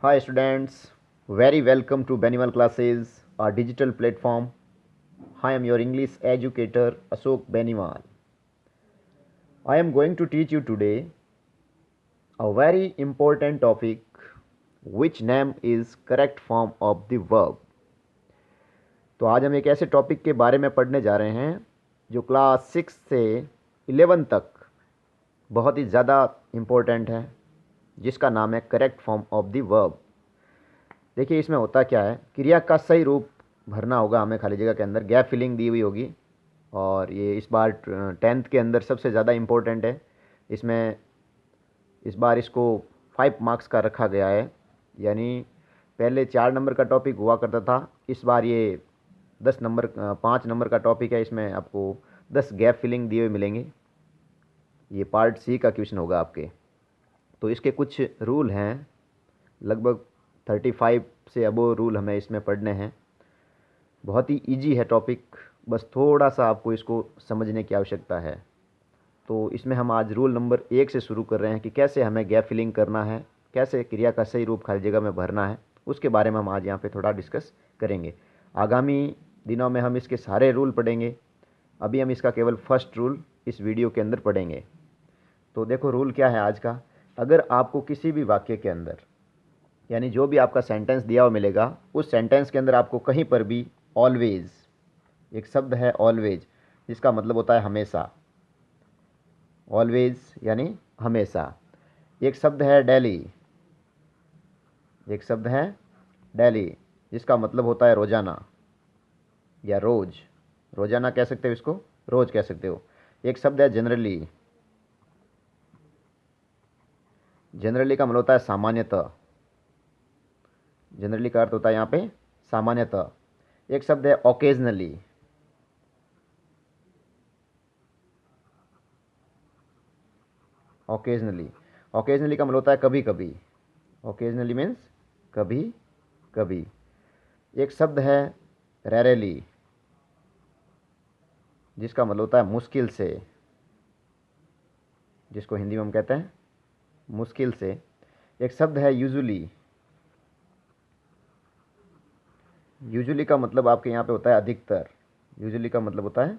Hi students, very welcome to Benimal Classes, our digital platform. I am your English educator Ashok Benimal. I am going to teach you today a very important topic which name is correct form of the verb. तो आज हम एक ऐसे topic के बारे में पढ़ने जा रहे हैं जो क्लास 6 से 11 तक बहुत ही ज़्यादा इम्पोर्टेंट है, जिसका नाम है correct form of the verb. देखिए इसमें होता क्या है, क्रिया का सही रूप भरना होगा हमें खाली जगह के अंदर, गैप फिलिंग दी हुई होगी और ये इस बार 10th के अंदर सबसे ज़्यादा इम्पोर्टेंट है। इसमें इस बार इसको 5 मार्क्स का रखा गया है, यानी पहले 4 नंबर का टॉपिक हुआ करता था, इस बार ये 5 नंबर का टॉपिक है। इसमें आपको 10 गैप फिलिंग दिए हुए मिलेंगे। ये पार्ट सी का क्वेश्चन होगा आपके। तो इसके कुछ रूल हैं, लगभग 35 से अबो रूल हमें इसमें पढ़ने हैं। बहुत ही इजी है टॉपिक, बस थोड़ा सा आपको इसको समझने की आवश्यकता है। तो इसमें हम आज रूल नंबर 1 से शुरू कर रहे हैं कि कैसे हमें गैप फिलिंग करना है, कैसे क्रिया का सही रूप खाली जगह में भरना है, उसके बारे में हम आज यहाँ पे थोड़ा डिस्कस करेंगे। आगामी दिनों में हम इसके सारे रूल पढ़ेंगे, अभी हम इसका केवल फर्स्ट रूल इस वीडियो के अंदर पढ़ेंगे। तो देखो रूल क्या है आज का। अगर आपको किसी भी वाक्य के अंदर, यानी जो भी आपका सेंटेंस दिया हुआ मिलेगा, उस सेंटेंस के अंदर आपको कहीं पर भी ऑलवेज, एक शब्द है ऑलवेज जिसका मतलब होता है हमेशा, ऑलवेज यानी हमेशा। एक शब्द है डेली, एक शब्द है डेली जिसका मतलब होता है रोजाना या रोज, रोजाना कह सकते हो इसको, रोज कह सकते हो। एक शब्द है जनरली, जनरली का मतलब होता है सामान्यतः, जनरली का अर्थ होता है यहाँ पे सामान्यतः। एक शब्द है ओकेजनली, ओकेजनली, ओकेजनली का मतलब होता है कभी कभी, ओकेजनली मीन्स कभी कभी। एक शब्द है रेयरली जिसका मतलब होता है मुश्किल से, जिसको हिंदी में हम कहते हैं मुश्किल से। एक शब्द है यूजुअली, यूजुअली का मतलब आपके यहाँ पे होता है अधिकतर, यूजुअली का मतलब होता है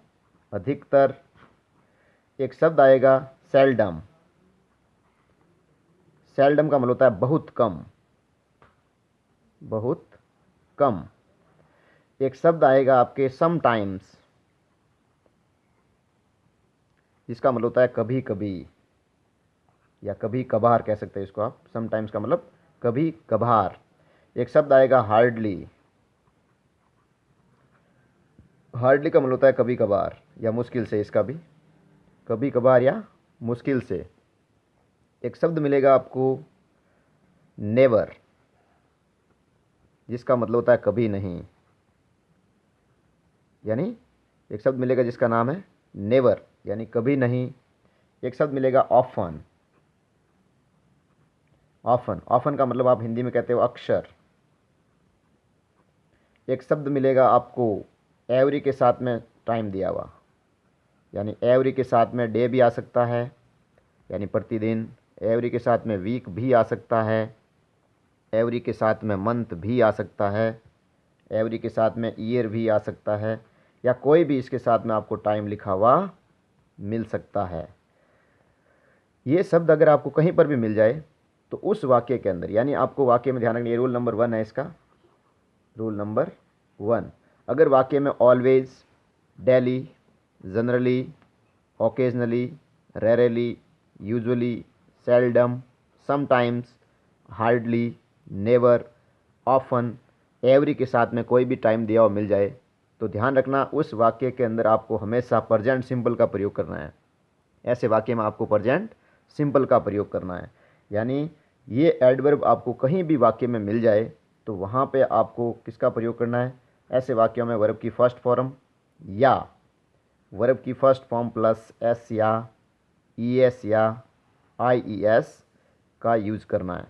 अधिकतर। एक शब्द आएगा सेल्डम, सेल्डम का मतलब होता है बहुत कम, बहुत कम। एक शब्द आएगा आपके समटाइम्स, जिसका मतलब होता है कभी कभी या कभी कभार कह सकते हैं इसको आप। समटाइम्स का मतलब कभी कभार। एक शब्द आएगा हार्डली, हार्डली का मतलब होता है कभी कभार या मुश्किल से, इसका भी कभी कभार या मुश्किल से। एक शब्द मिलेगा आपको नेवर, जिसका मतलब होता है कभी नहीं, यानी एक शब्द मिलेगा जिसका नाम है नेवर यानी कभी नहीं। एक शब्द मिलेगा ऑफन, ऑफन, ऑफन का मतलब आप हिंदी में कहते हो अक्सर। एक शब्द मिलेगा आपको एवरी के साथ में टाइम दिया हुआ, यानी एवरी के साथ में डे भी आ सकता है यानी प्रतिदिन, एवरी के साथ में वीक भी आ सकता है, एवरी के साथ में मंथ भी आ सकता है, एवरी के साथ में ईयर भी आ सकता है, या कोई भी इसके साथ में आपको टाइम लिखा हुआ मिल सकता है। ये शब्द अगर आपको कहीं पर भी मिल जाए तो उस वाक्य के अंदर, यानी आपको वाक्य में ध्यान रखना, ये रूल नंबर 1 है इसका, रूल नंबर 1। अगर वाक्य में always, daily, generally, occasionally, rarely, usually, seldom, sometimes, hardly, never, often, every के साथ में कोई भी टाइम दिया हुआ मिल जाए, तो ध्यान रखना उस वाक्य के अंदर आपको हमेशा प्रेजेंट सिंपल का प्रयोग करना है। ऐसे वाक्य में आपको प्रेजेंट सिंपल का प्रयोग करना है, यानी ये एडवर्ब आपको कहीं भी वाक्य में मिल जाए तो वहाँ पे आपको किसका प्रयोग करना है। ऐसे वाक्यों में वर्ब की फर्स्ट फॉर्म या वर्ब की फर्स्ट फॉर्म प्लस एस या ई एस या आई ई एस का यूज करना है,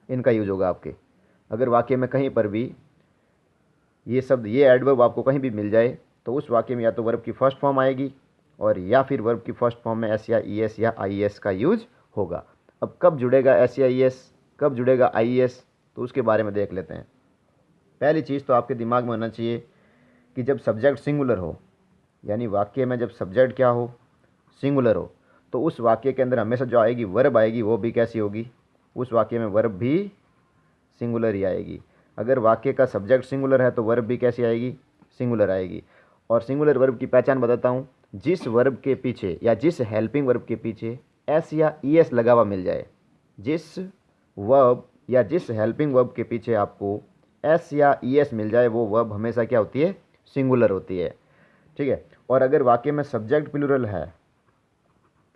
इनका यूज होगा आपके। अगर वाक्य में कहीं पर भी ये शब्द, ये एडवर्ब आपको कहीं भी मिल जाए तो उस वाक्य में या तो वर्ब की फर्स्ट फॉर्म आएगी और या फिर वर्ब की फर्स्ट फॉर्म में एस या ई एस या आई एस का यूज होगा। अब कब जुड़ेगा SEIS, कब जुड़ेगा IES, तो उसके बारे में देख लेते हैं। पहली चीज़ तो आपके दिमाग में होना चाहिए कि जब सब्जेक्ट सिंगुलर हो, यानी वाक्य में जब सब्जेक्ट क्या हो, सिंगुलर हो, तो उस वाक्य के अंदर हमेशा जो आएगी वर्ब आएगी वो भी कैसी होगी, उस वाक्य में वर्ब भी सिंगुलर ही आएगी। अगर वाक्य का सब्जेक्ट सिंगुलर है तो वर्ब भी कैसी आएगी, सिंगुलर आएगी। और सिंगुलर वर्ब की पहचान बताता हूँ, जिस वर्ब के पीछे या जिस हेल्पिंग वर्ब के पीछे एस या ES लगा हुआ मिल जाए, जिस वर्ब या जिस हेल्पिंग वर्ब के पीछे आपको एस या ES मिल जाए, वो वर्ब हमेशा क्या होती है, सिंगुलर होती है। ठीक है। और अगर वाक्य में सब्जेक्ट प्लूरल है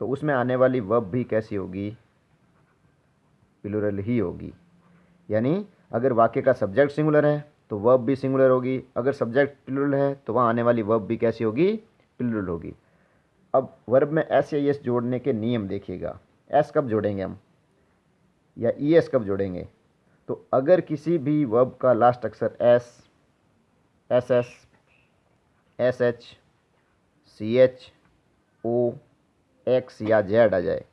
तो उसमें आने वाली वर्ब भी कैसी होगी, प्लूरल ही होगी। यानी अगर वाक्य का सब्जेक्ट सिंगुलर है तो वर्ब भी सिंगुलर होगी, अगर सब्जेक्ट प्लूरल है तो वहाँ आने वाली वर्ब भी कैसी होगी, प्लूरल होगी। अब वर्ब में एस या ES जोड़ने के नियम देखिएगा। एस कब जोड़ेंगे हम, या ES कब जोड़ेंगे, तो अगर किसी भी वर्ब का लास्ट अक्षर S, SS, SH, CH, O, X या Z आ जाए,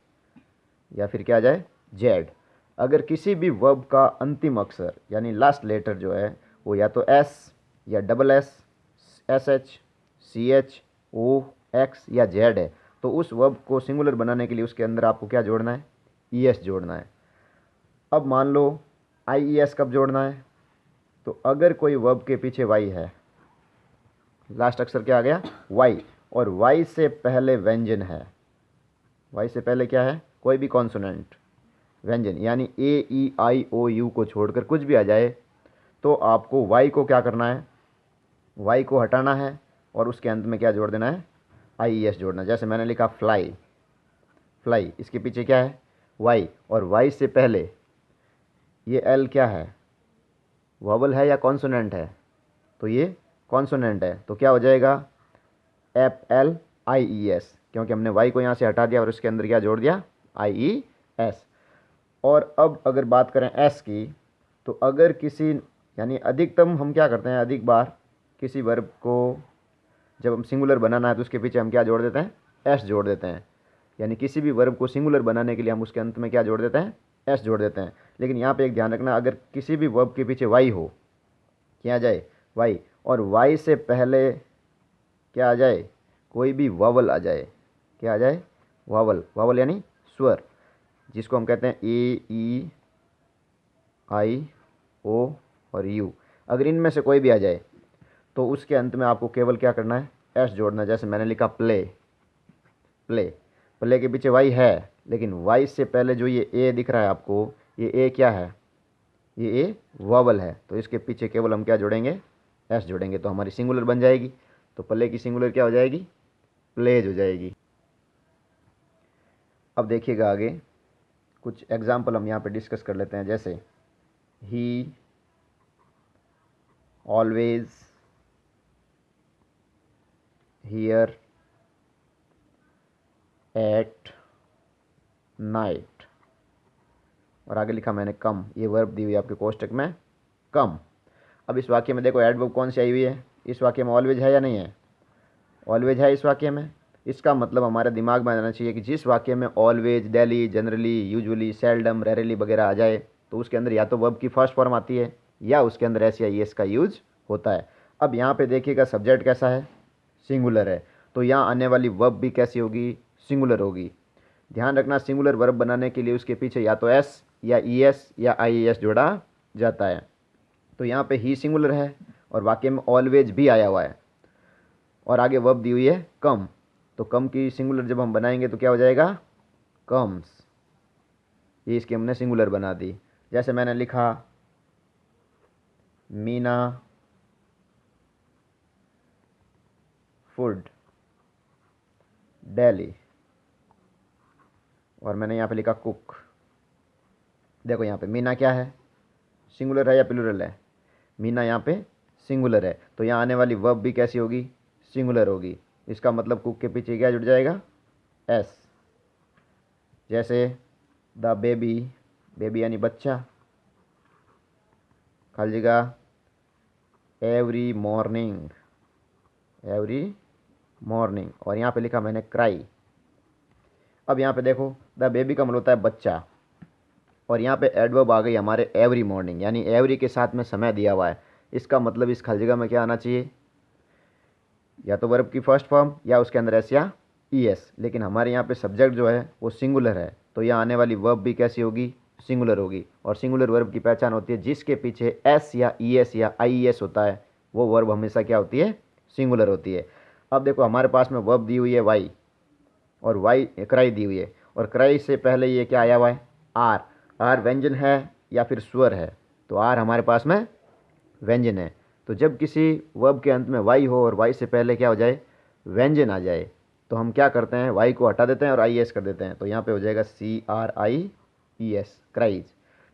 या फिर क्या आ जाए, Z। अगर किसी भी वर्ब का अंतिम अक्षर यानी लास्ट लेटर जो है वो या तो S या SS, SH, CH, O, X या Z है, तो उस वर्ब को सिंगुलर बनाने के लिए उसके अंदर आपको क्या जोड़ना है, ES जोड़ना है। अब मान लो IES कब जोड़ना है, तो अगर कोई वर्ब के पीछे Y है, लास्ट अक्षर क्या आ गया, Y, और Y से पहले व्यंजन है, Y से पहले क्या है, कोई भी कॉन्सोनेंट व्यंजन, यानी AEIOU को छोड़कर कुछ भी आ जाए, तो आपको Y को क्या करना है, Y को हटाना है और उसके अंत में क्या जोड़ देना है, IES जोड़ना। जैसे मैंने लिखा फ्लाई, फ्लाई, इसके पीछे क्या है, Y, और Y से पहले ये L क्या है, वॉवल है या कॉन्सोनेंट है, तो ये कॉन्सोनेंट है, तो क्या हो जाएगा, FLIES, क्योंकि हमने Y को यहाँ से हटा दिया और उसके अंदर क्या जोड़ दिया, IES। और अब अगर बात करें S की, तो अगर किसी, यानी अधिकतम हम क्या करते हैं, अधिक बार किसी वर्ब को जब हम सिंगुलर बनाना है तो उसके पीछे हम क्या जोड़ देते हैं, S जोड़ देते हैं। यानी किसी भी वर्ब को सिंगुलर बनाने के लिए हम उसके अंत में क्या जोड़ देते हैं, S जोड़ देते हैं। लेकिन यहाँ पे एक ध्यान रखना, अगर किसी भी वर्ब के पीछे Y हो, क्या आ जाए, Y, और Y से पहले क्या आ जाए, कोई भी वावल आ जाए, क्या आ जाए, वावल, वावल यानी स्वर, जिसको हम कहते हैं AEIO और U। अगर इनमें से कोई भी आ जाए तो उसके अंत में आपको केवल क्या करना है, S जोड़ना है। जैसे मैंने लिखा प्ले, प्ले, प्ले के पीछे Y है, लेकिन Y से पहले जो ये A दिख रहा है आपको, ये A क्या है, ये A वावल है, तो इसके पीछे केवल हम क्या जोड़ेंगे, S जोड़ेंगे, तो हमारी सिंगुलर बन जाएगी। तो प्ले की सिंगुलर क्या हो जाएगी, प्लेज हो जाएगी। अब देखिएगा आगे कुछ एग्जाम्पल हम यहाँ पे डिस्कस कर लेते हैं। जैसे ही ऑलवेज, हियर, एट नाइट, और आगे लिखा मैंने कम, ये वर्ब दी हुई है आपके कोष्टक में, कम। अब इस वाक्य में देखो एडवर्ब कौन सी आई हुई है, इस वाक्य में ऑलवेज है या नहीं है, ऑलवेज है इस वाक्य में। इसका मतलब हमारे दिमाग में आना चाहिए कि जिस वाक्य में always, daily, generally, usually, seldom, rarely वगैरह आ जाए तो उसके अंदर या तो वर्ब की फर्स्ट फॉर्म आती है या उसके अंदर एस या ES का यूज होता है। अब यहाँ पे देखिएगा सब्जेक्ट कैसा है, सिंगुलर है, तो यहाँ आने वाली वर्ब भी कैसी होगी, सिंगुलर होगी। ध्यान रखना, सिंगुलर वर्ब बनाने के लिए उसके पीछे या तो S या ES या IES जोड़ा जाता है। तो यहाँ पे ही सिंगुलर है और वाक्य में ऑलवेज भी आया हुआ है और आगे वर्ब दी हुई है कम, तो कम की सिंगुलर जब हम बनाएंगे तो क्या हो जाएगा, कम्स, ये इसकी हमने सिंगुलर बना दी। जैसे मैंने लिखा मीना फूड डेली, और मैंने यहाँ पे लिखा कुक। देखो यहाँ पे मीना क्या है, सिंगुलर है या प्लूरल है, मीना यहाँ पे सिंगुलर है, तो यहाँ आने वाली वर्ब भी कैसी होगी, सिंगुलर होगी। इसका मतलब कुक के पीछे क्या जुड़ जाएगा, S। जैसे द बेबी, बेबी यानी बच्चा, खाली जगह एवरी मॉर्निंग, एवरी मॉर्निंग, और यहाँ पे लिखा मैंने क्राई। अब यहाँ पे देखो द बेबी का मतलब होता है बच्चा, और यहाँ पे एडवर्ब आ गई हमारे एवरी मॉर्निंग, यानी एवरी के साथ में समय दिया हुआ है। इसका मतलब इस खाली जगह में क्या आना चाहिए, या तो वर्ब की फर्स्ट फॉर्म या उसके अंदर एस या ई एस। लेकिन हमारे यहाँ पे सब्जेक्ट जो है वो सिंगुलर है, तो यहाँ आने वाली वर्ब भी कैसी होगी, सिंगुलर होगी। और सिंगुलर वर्ब की पहचान होती है जिसके पीछे एस या ई एस या आई ई एस होता है, वो वर्ब हमेशा क्या होती है, सिंगुलर होती है। अब देखो हमारे पास में वर्ब दी हुई है वाई, और वाई क्राई दी हुई है, और क्राई से पहले ये क्या आया हुआ है, आर। आर व्यंजन है या फिर स्वर है, तो आर हमारे पास में व्यंजन है। तो जब किसी वर्ब के अंत में वाई हो और वाई से पहले क्या हो जाए, व्यंजन आ जाए, तो हम क्या करते हैं, वाई को हटा देते हैं और आई एस कर देते हैं। तो यहाँ पे हो जाएगा C R I E S, cries.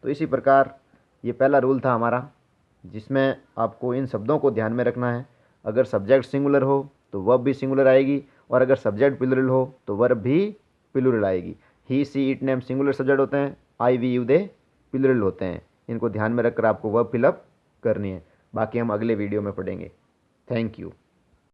तो इसी प्रकार ये पहला रूल था हमारा, जिसमें आपको इन शब्दों को ध्यान में रखना है। अगर सब्जेक्ट सिंगुलर हो तो वर्ब भी सिंगुलर आएगी, और अगर सब्जेक्ट प्लूरल हो तो वर्ब भी प्लूरल आएगी। He she it name singular subject होते हैं, I we you they plural होते हैं। इनको ध्यान में रखकर आपको वर्ब फिलअप करनी है। बाकी हम अगले वीडियो में पढ़ेंगे। Thank you.